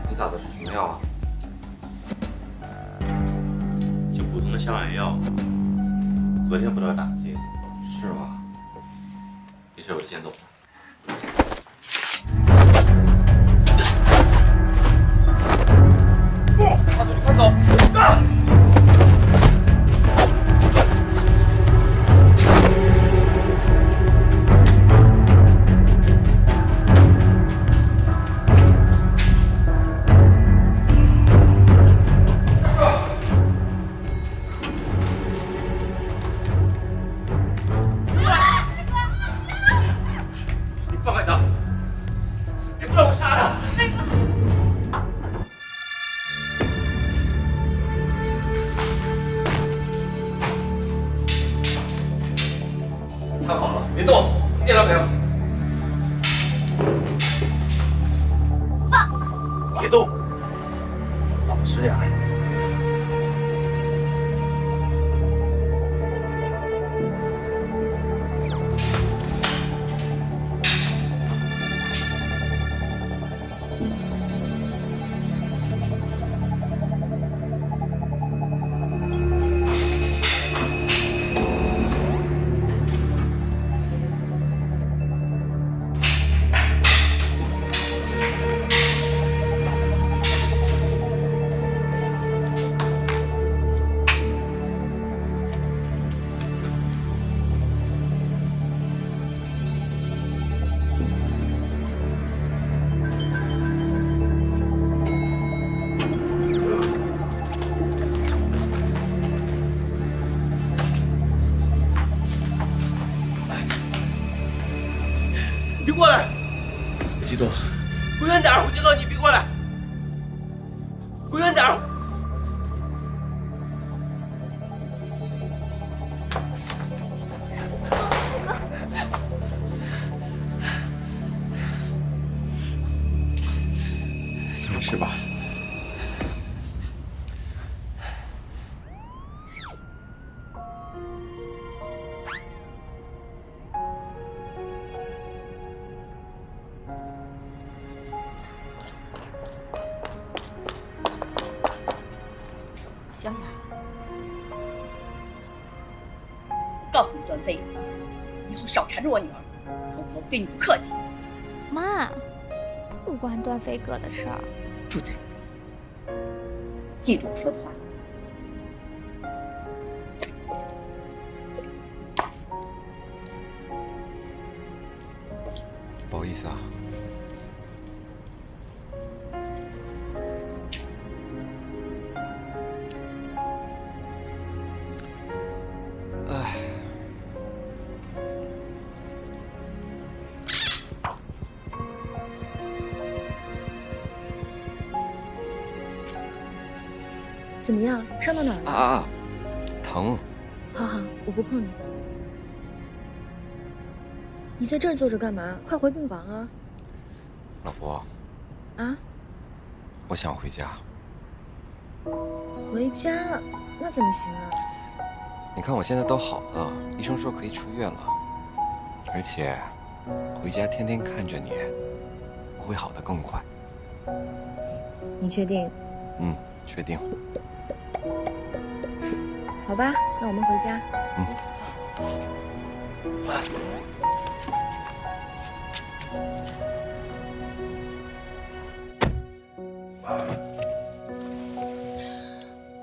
你打的是什么药啊？就普通的消炎药。昨天不知道打的这个。是吧？没事，我就先走了。大叔，你快走！你放开他！别过来，我杀他！藏好了，别动，听见了没有？别动，老实点儿。别过来！别激动，滚远点儿！我警告你，别过来！滚远点儿！就没事吧？小雅，我告诉你段飞，以后少缠着我女儿，否则我对你不客气。妈，不关段飞哥的事儿。住嘴！记住我说的话。不好意思啊。唉。怎么样？伤到哪儿了？啊！疼。好好，我不碰你。你在这儿坐着干嘛？快回病房啊！老婆。啊？我想回家。回家？那怎么行啊？你看我现在都好了，医生说可以出院了，而且回家天天看着你，我会好得更快。你确定？嗯，确定。好吧，那我们回家。嗯。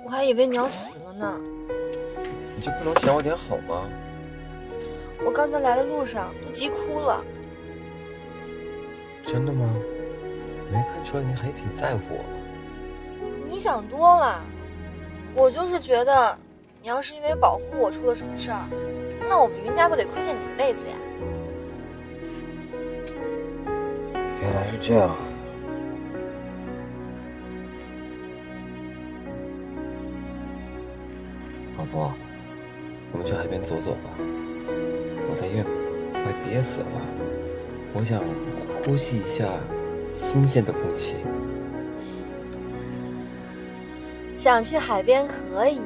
我还以为你要死了呢。你就不能想我点好吗？我刚才来的路上都急哭了。真的吗？没看出来你还挺在乎我。你想多了，我就是觉得，你要是因为保护我出了什么事儿，那我们云家不得亏欠你一辈子呀？原来是这样。老婆，我们去海边走走吧。我在医院快憋死了，我想呼吸一下新鲜的空气。想去海边可以，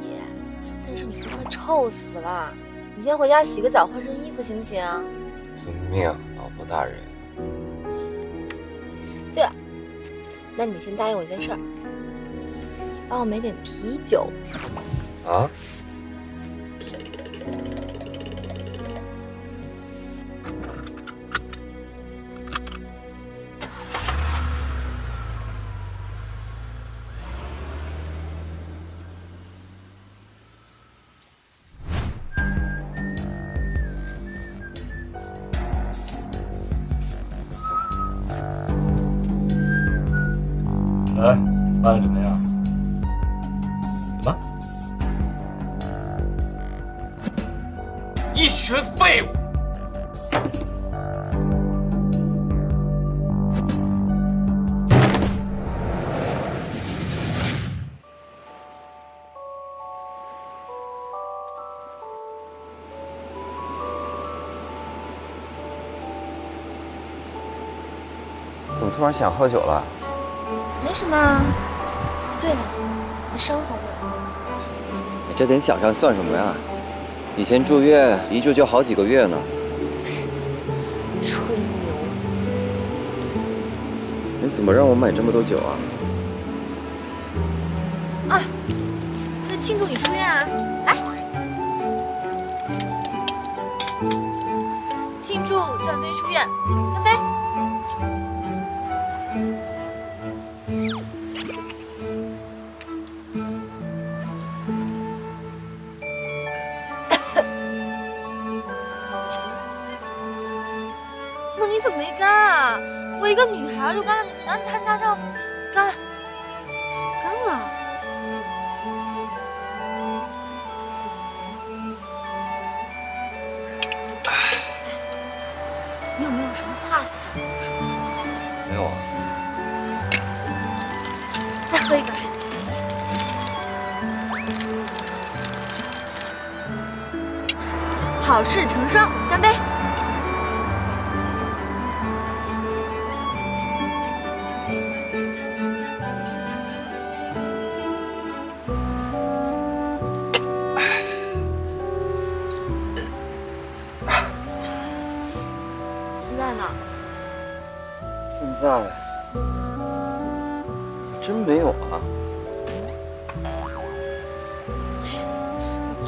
但是你都快臭死了。你先回家洗个澡，换身衣服行不行？遵命，老婆大人。对了，那你先答应我一件事儿，你帮我买点啤酒。啊？来，办的怎么样？什么？一群废物！怎么突然想喝酒了？没什么。对了，你伤好点了？你这点小伤算什么呀？以前住院一住就好几个月呢。吹牛！你怎么让我买这么多酒啊？啊，为了庆祝你出院啊！来，庆祝段飞出院，干杯！不是你怎么没干啊？我一个女孩就干了，男子汉大丈夫，干了，干了。你有没有什么话想跟我说？没有啊。再喝一个来。好事成双，干杯！现在呢？现在真没有啊。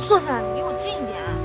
坐下来，你离我近一点。